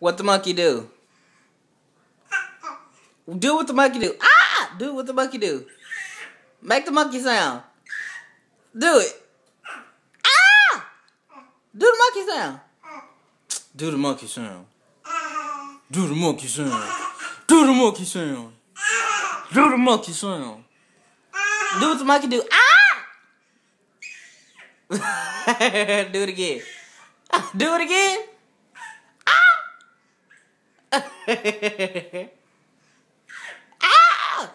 What the monkey do? Do what the monkey do. Ah! Do what the monkey do. Make the monkey sound. Do it. Ah! Do the monkey sound. Do the monkey sound. Do the monkey sound. Do the monkey sound. Do the monkey sound. Do what the monkey do. Ah! Do it again. Do it again. Ah! Ah!